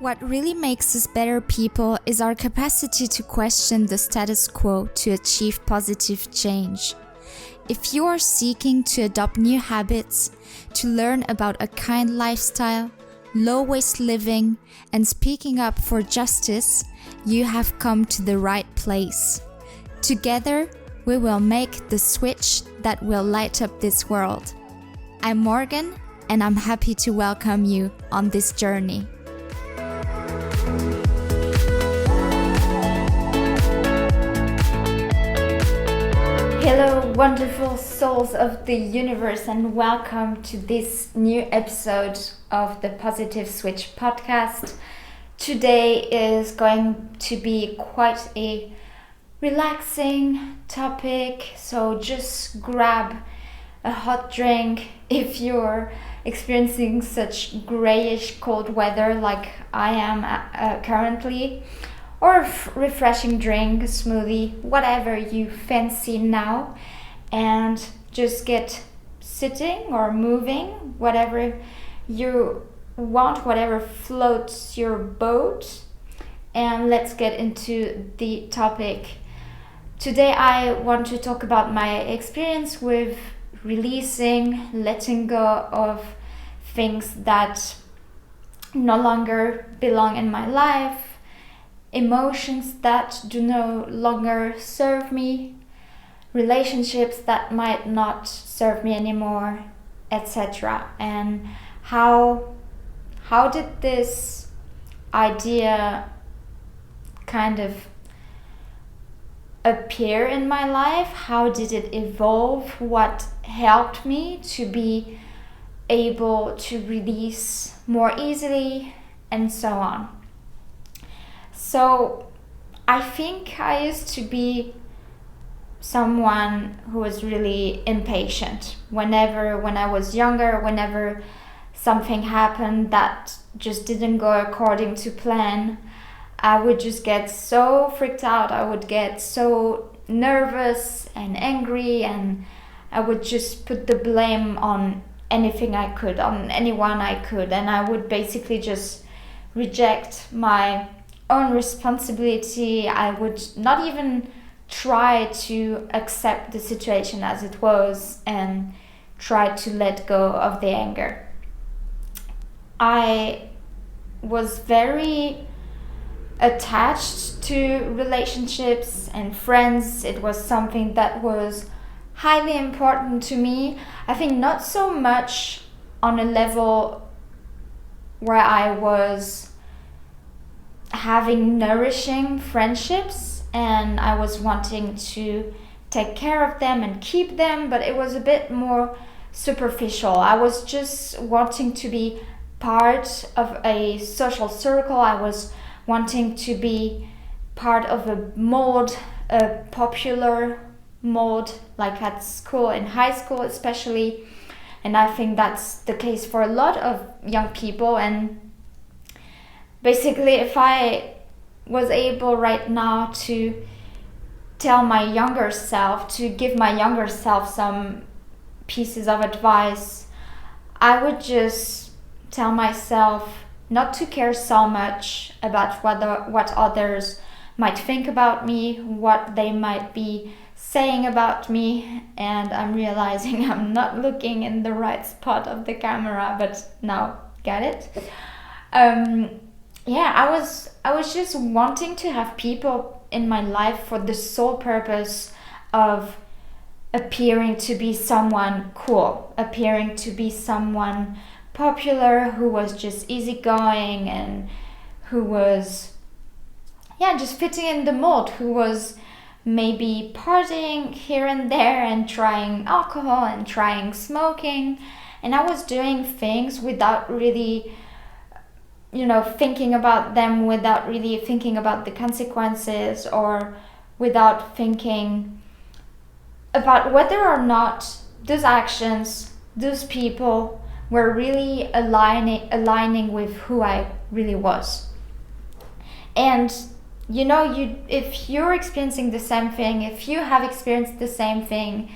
What really makes us better people is our capacity to question the status quo to achieve positive change. If you are seeking to adopt new habits, to learn about a kind lifestyle, low-waste living, and speaking up for justice, you have come to the right place. Together, we will make the switch that will light up this world. I'm Morgan, and I'm happy to welcome you on this journey. Hello, wonderful souls of the universe, and welcome to this new episode of the Positive Switch podcast. Today is going to be quite a relaxing topic, so just grab a hot drink if you're experiencing such grayish cold weather like I am currently, or a refreshing drink, a smoothie, whatever you fancy now, and just get sitting or moving, whatever you want, whatever floats your boat. And let's get into the topic. Today I want to talk about my experience with releasing, letting go of things that no longer belong in my life, emotions that do no longer serve me, relationships that might not serve me anymore, etc. And how did this idea kind of appear in my life? How did it evolve? What helped me to be able to release more easily, and so on. So I think I used to be someone who was really impatient. When I was younger, whenever something happened that just didn't go according to plan, I would just get so freaked out. I would get so nervous and angry, and I would just put the blame on anything I could, on anyone I could, and I would basically just reject my own responsibility. I would not even try to accept the situation as it was and try to let go of the anger. I was very attached to relationships and friends. It was something that was highly important to me. I think not so much on a level where I was having nourishing friendships and I was wanting to take care of them and keep them, but it was a bit more superficial. I was just wanting to be part of a social circle. I was wanting to be part of a mold, a popular mold, like at school, in high school especially. And I think that's the case for a lot of young people. And basically, if I was able right now to tell my younger self, to give my younger self some pieces of advice, I would just tell myself not to care so much about what others might think about me, what they might be saying about me. And I'm realizing I'm not looking in the right spot of the camera, but now get it. I was just wanting to have people in my life for the sole purpose of appearing to be someone cool, appearing to be someone popular, who was just easygoing and who was just fitting in the mold, who was maybe partying here and there and trying alcohol and trying smoking. And I was doing things without really thinking about them, without really thinking about the consequences, or without thinking about whether or not those actions, those people were really aligning with who I really was. And if you're experiencing the same thing, if you have experienced the same thing,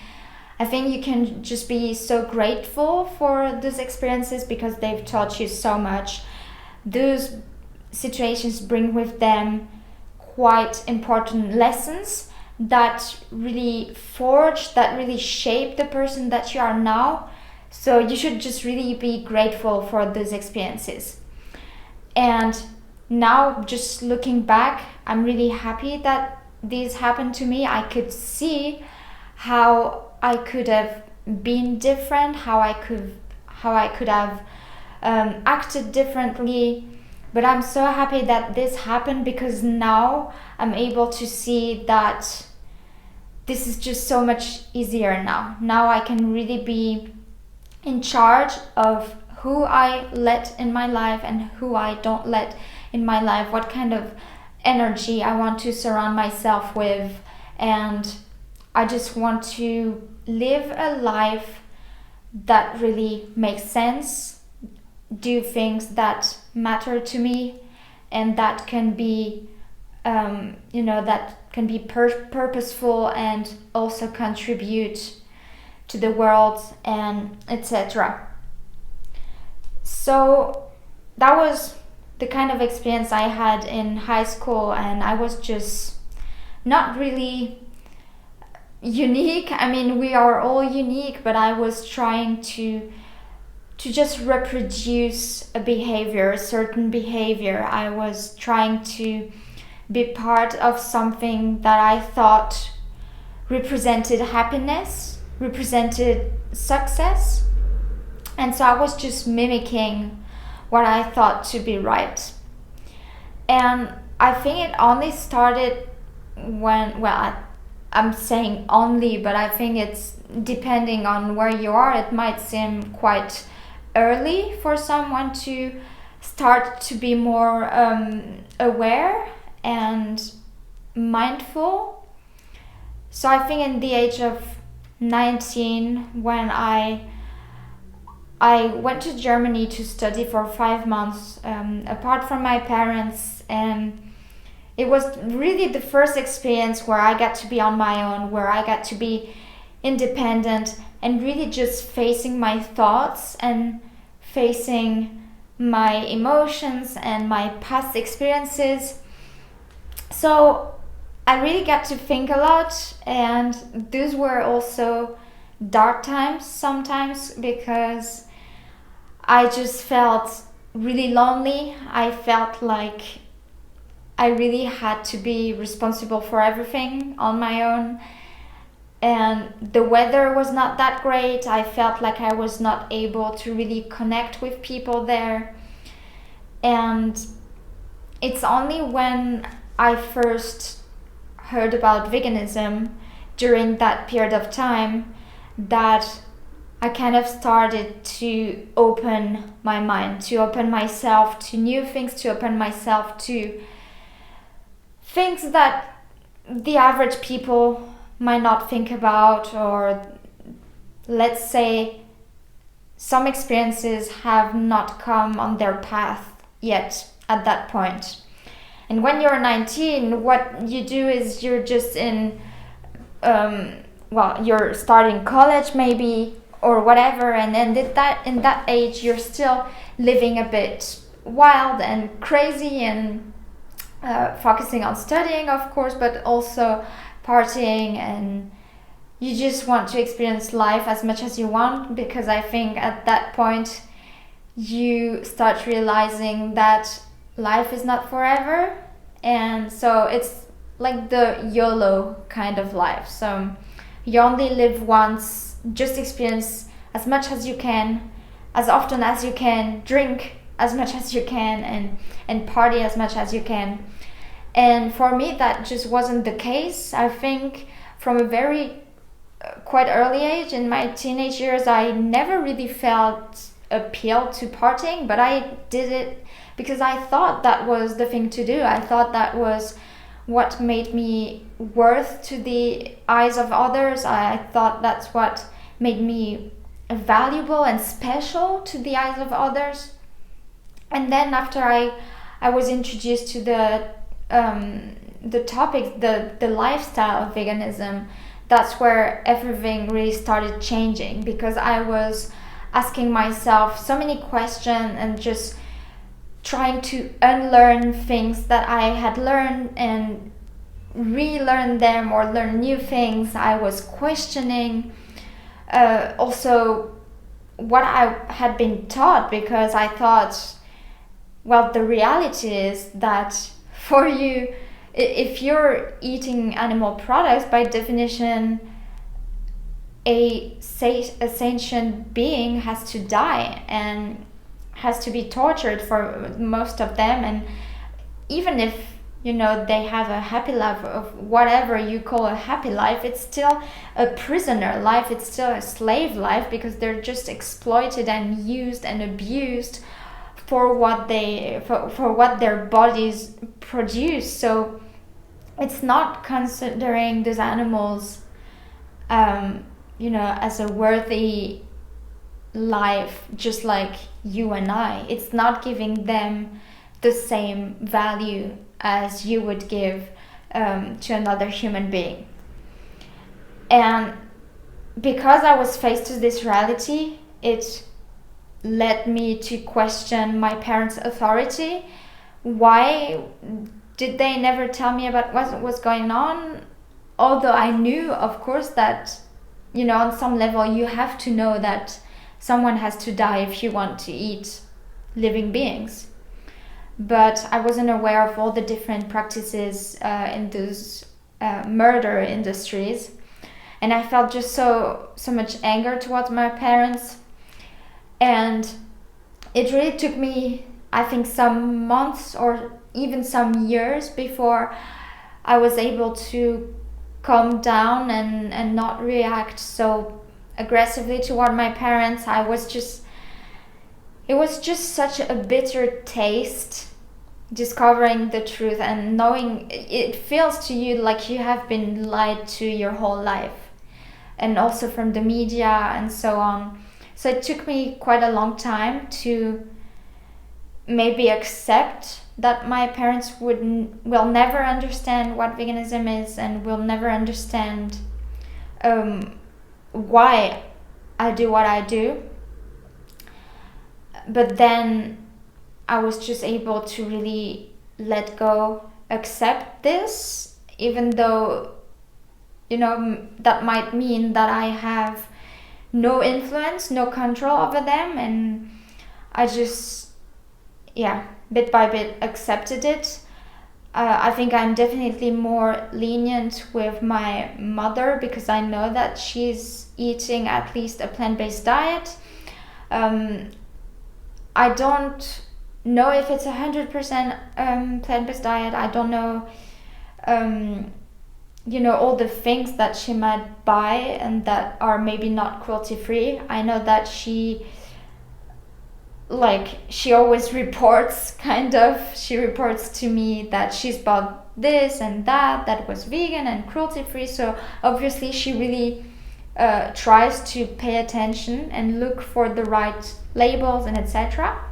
I think you can just be so grateful for those experiences because they've taught you so much. Those situations bring with them quite important lessons that really forge, that really shape the person that you are now. So you should just really be grateful for those experiences. And now, just looking back, I'm really happy that this happened to me. I could see how I could have been different, how I could have acted differently. But I'm so happy that this happened, because now I'm able to see that this is just so much easier now. Now I can really be in charge of who I let in my life and who I don't let in my life, what kind of energy I want to surround myself with. And I just want to live a life that really makes sense, do things that matter to me, and that can be that can be purposeful and also contribute to the world, and etc. So that was the kind of experience I had in high school, and I was just not really unique. I mean, we are all unique, but I was trying to just reproduce a certain behavior. I was trying to be part of something that I thought represented happiness, represented success. And so I was just mimicking what I thought to be right. And I think it only started when, I'm saying only, but I think it's depending on where you are, it might seem quite early for someone to start to be more aware and mindful. So I think in the age of 19, when I went to Germany to study for 5 months apart from my parents, and it was really the first experience where I got to be on my own, where I got to be independent and really just facing my thoughts and facing my emotions and my past experiences. So I really got to think a lot, and those were also dark times sometimes, because I just felt really lonely. I felt like I really had to be responsible for everything on my own, and the weather was not that great. I felt like I was not able to really connect with people there. And it's only when I first heard about veganism during that period of time that I kind of started to open my mind, to open myself to new things, to open myself to things that the average people might not think about, or let's say some experiences have not come on their path yet at that point. And when you're 19, what you do is you're just in you're starting college maybe or whatever, and then in that age you're still living a bit wild and crazy, and focusing on studying, of course, but also partying, and you just want to experience life as much as you want, because I think at that point you start realizing that life is not forever. And so it's like the YOLO kind of life. So you only live once, just experience as much as you can, as often as you can, drink as much as you can, and party as much as you can. And for me, that just wasn't the case. I think from a very quite early age, in my teenage years, I never really felt appeal to partying, but I did it because I thought that was the thing to do. I thought that was what made me worth to the eyes of others. I thought that's what made me valuable and special to the eyes of others. And then after I was introduced to the topic, the lifestyle of veganism, that's where everything really started changing, because I was asking myself so many questions and just trying to unlearn things that I had learned and relearn them or learn new things. I was questioning also what I had been taught, because I thought, well, the reality is that for you, if you're eating animal products, by definition, a sentient being has to die and has to be tortured for most of them. And even if they have a happy life of whatever you call a happy life, it's still a prisoner life, it's still a slave life, because they're just exploited and used and abused for what their bodies produce. So it's not considering these animals as a worthy life, just like you and I. It's not giving them the same value as you would give to another human being. And because I was faced with this reality, it led me to question my parents' authority. Why did they never tell me about what was going on? Although I knew, of course, that on some level you have to know that someone has to die if you want to eat living beings. But I wasn't aware of all the different practices in those murder industries. And I felt just so much anger towards my parents. And it really took me, I think, some months or even some years before I was able to calm down and not react so aggressively toward my parents. It was just such a bitter taste discovering the truth and knowing it feels to you like you have been lied to your whole life, and also from the media and so on. So it took me quite a long time to maybe accept that my parents will never understand what veganism is and will never understand why I do what I do. But then I was just able to really let go, accept this, even though that might mean that I have no influence, no control over them. And I just bit by bit accepted it. I think I'm definitely more lenient with my mother, because I know that she's eating at least a plant-based diet. I don't know if it's 100% plant-based diet. I don't know all the things that she might buy and that are maybe not cruelty-free. I know that she always reports, she reports to me that she's bought this and that was vegan and cruelty-free. So obviously she really tries to pay attention and look for the right labels and etc.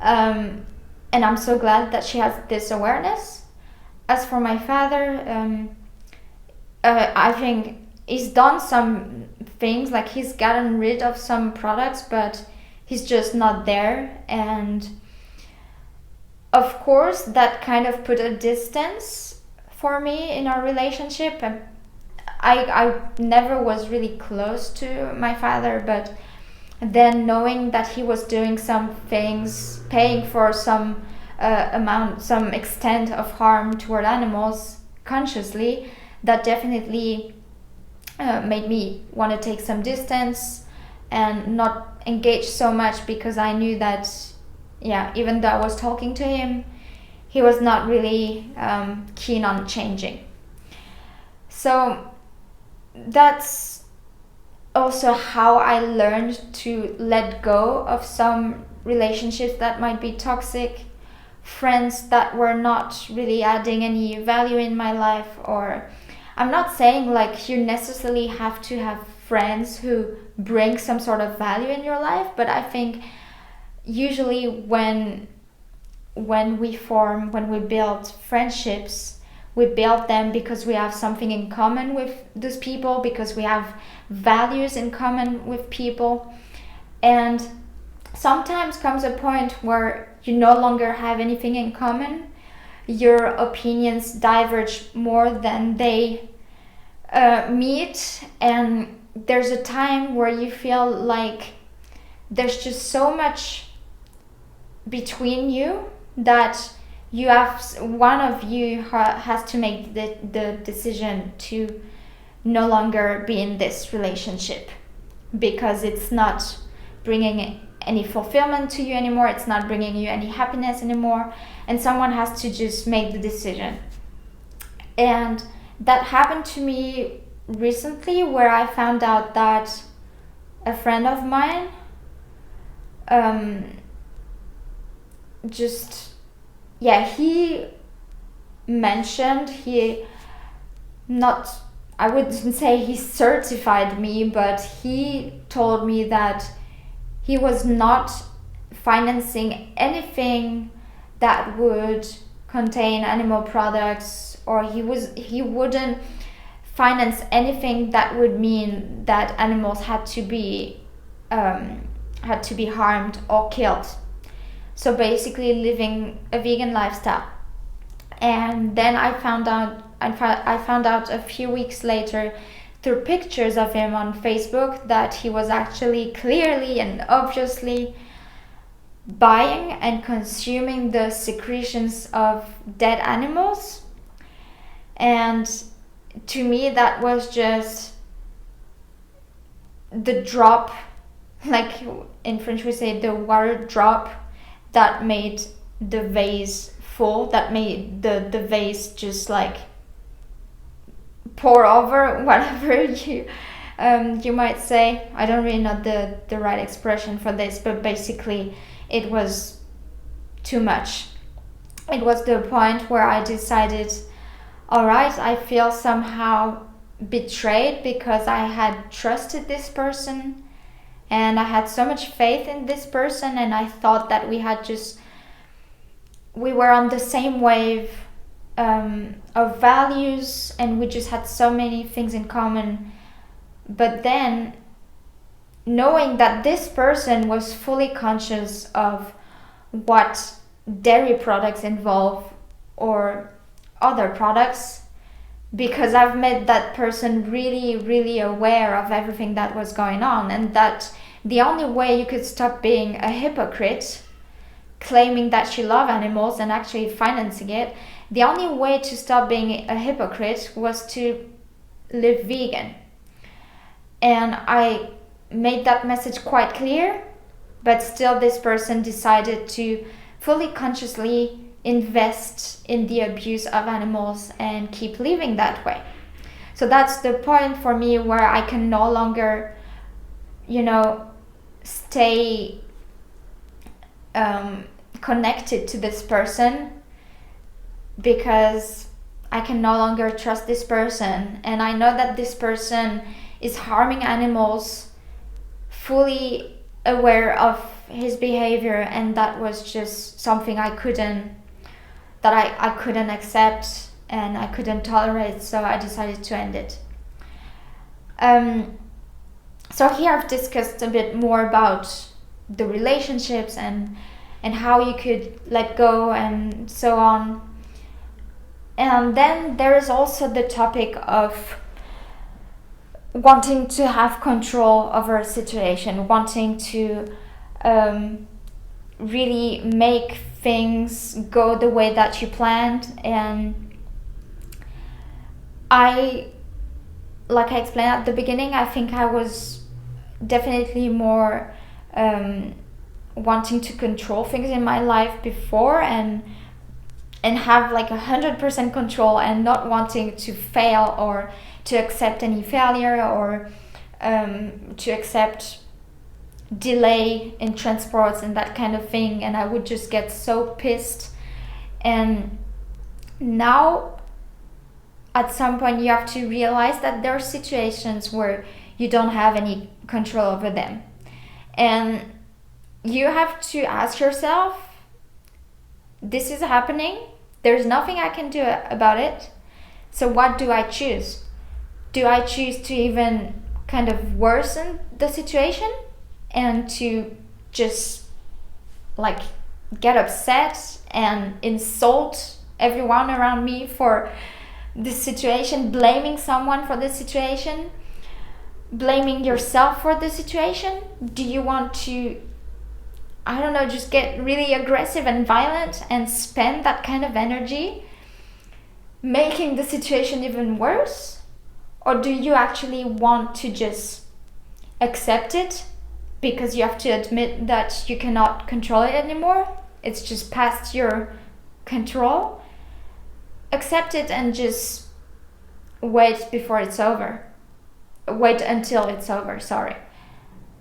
And I'm so glad that she has this awareness. As for my father, I think he's done some things, like he's gotten rid of some products, but he's just not there. And of course that kind of put a distance for me in our relationship. And I never was really close to my father, but then knowing that he was doing some things, paying for some some extent of harm toward animals consciously, that definitely made me want to take some distance and not engage so much, because I knew that even though I was talking to him, he was not really keen on changing. So that's also how I learned to let go of some relationships that might be toxic, friends that were not really adding any value in my life. Or I'm not saying like you necessarily have to have friends who bring some sort of value in your life, but I think usually when we build friendships, we build them because we have something in common with those people, because we have values in common with people. And sometimes comes a point where you no longer have anything in common. Your opinions diverge more than they meet, and there's a time where you feel like there's just so much between you that you have one of you has to make the decision to no longer be in this relationship because it's not bringing any fulfillment to you anymore, it's not bringing you any happiness anymore, and someone has to just make the decision. And that happened to me recently, where I found out that a friend of mine he mentioned, I wouldn't say he certified me, but he told me that he was not financing anything that would contain animal products, or he wouldn't finance anything that would mean that animals had to be harmed or killed. So basically living a vegan lifestyle. And then I found out a few weeks later through pictures of him on Facebook that he was actually clearly and obviously buying and consuming the secretions of dead animals. And to me, that was just the drop, like in French we say the water drop, that made the vase full, that made the vase just like pour over, whatever you might say. I don't really know the right expression for this, but basically it was too much. It was the point where I decided, all right, I feel somehow betrayed because I had trusted this person and I had so much faith in this person, and I thought that we were on the same wave of values, and we just had so many things in common. But then, knowing that this person was fully conscious of what dairy products involve or other products, because I've made that person really, really aware of everything that was going on, and that the only way you could stop being a hypocrite, claiming that you love animals and actually financing it, the only way to stop being a hypocrite was to live vegan. And I made that message quite clear, but still this person decided to fully consciously invest in the abuse of animals and keep living that way. So that's the point for me where I can no longer, stay connected to this person, because I can no longer trust this person, and I know that this person is harming animals, fully aware of his behavior, and that was just something I couldn't accept and I couldn't tolerate, so I decided to end it. So here I've discussed a bit more about the relationships and how you could let go and so on. And then there is also the topic of wanting to have control over a situation, wanting to really make things go the way that you planned. And like I explained at the beginning, I think I was definitely more wanting to control things in my life before, and have like 100% control, and not wanting to fail or to accept any failure, or to accept delay in transports and that kind of thing. And I would just get so pissed. And now at some point you have to realize that there are situations where you don't have any control over them, and you have to ask yourself, this is happening, there's nothing I can do about it, so what do I choose? Do I choose to even kind of worsen the situation and to just like get upset and insult everyone around me for this situation, blaming someone for this situation, blaming yourself for the situation? Do you want to, I don't know, just get really aggressive and violent and spend that kind of energy making the situation even worse? Or do you actually want to just accept it because you have to admit that you cannot control it anymore? It's just past your control. Accept it and just wait before it's over. Wait until it's over, sorry.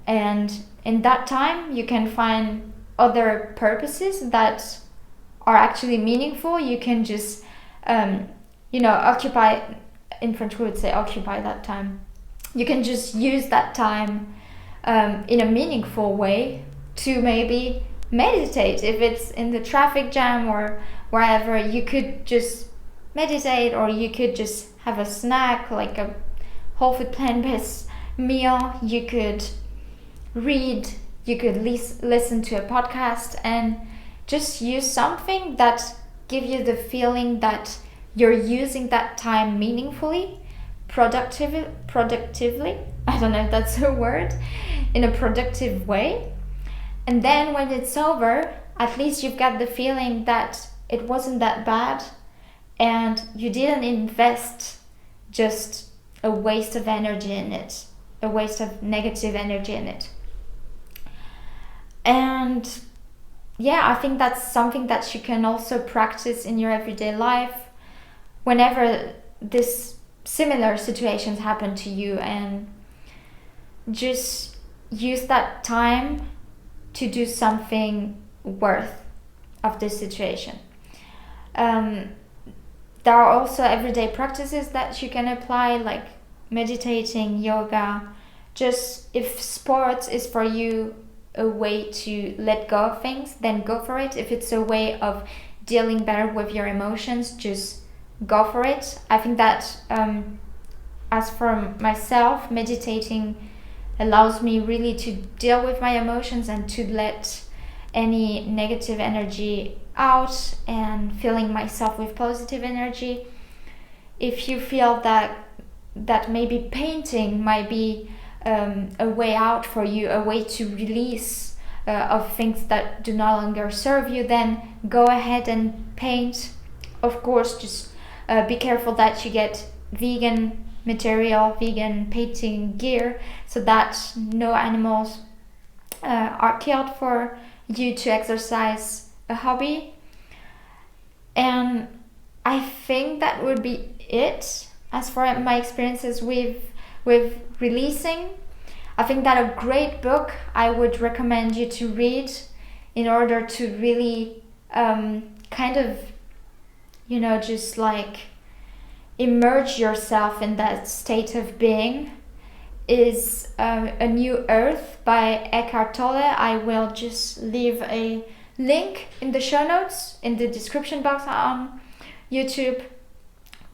And in that time, you can find other purposes that are actually meaningful. You can just, occupy, in French we would say occupy that time. You can just use that time in a meaningful way to maybe meditate. If it's in the traffic jam or wherever, you could just meditate, or you could just have a snack, like a whole food plant-based meal. You could read, you could listen to a podcast, and just use something that give you the feeling that you're using that time meaningfully, productively, I don't know if that's a word, in a productive way. And then when it's over, at least you've got the feeling that it wasn't that bad and you didn't invest just a waste of energy in it, a waste of negative energy in it. And yeah, I think that's something that you can also practice in your everyday life whenever this similar situations happen to you, and just use that time to do something worth of this situation. There are also everyday practices that you can apply, like meditating, yoga. Just if sports is for you a way to let go of things, then go for it. If it's a way of dealing better with your emotions, just go for it. I think that as for myself, meditating allows me really to deal with my emotions and to let any negative energy out and filling myself with positive energy. If you feel that maybe painting might be a way out for you, a way to release of things that do no longer serve you, then go ahead and paint. Of course, just be careful that you get vegan material, vegan painting gear, so that no animals are killed for you to exercise a hobby. And I think that would be it as for my experiences with releasing. I think that a great book I would recommend you to read in order to really kind of, just like immerse yourself in that state of being is A New Earth by Eckhart Tolle. I will just leave a link in the show notes, in the description box on YouTube.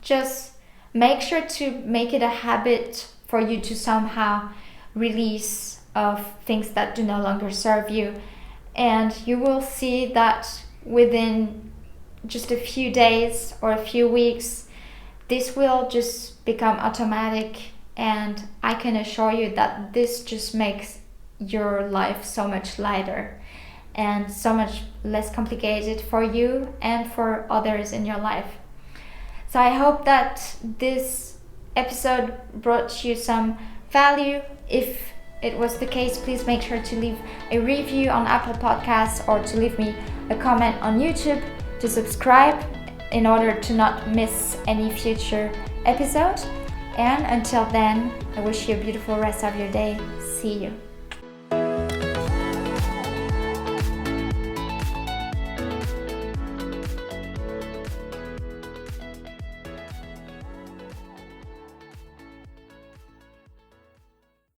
Just make sure to make it a habit for you to somehow release of things that do no longer serve you, and you will see that within just a few days or a few weeks this will just become automatic, and I can assure you that this just makes your life so much lighter and so much less complicated for you and for others in your life. So I hope that this episode brought you some value. If it was the case, please make sure to leave a review on Apple Podcasts or to leave me a comment on YouTube, to subscribe in order to not miss any future episode. And until then, I wish you a beautiful rest of your day. See you.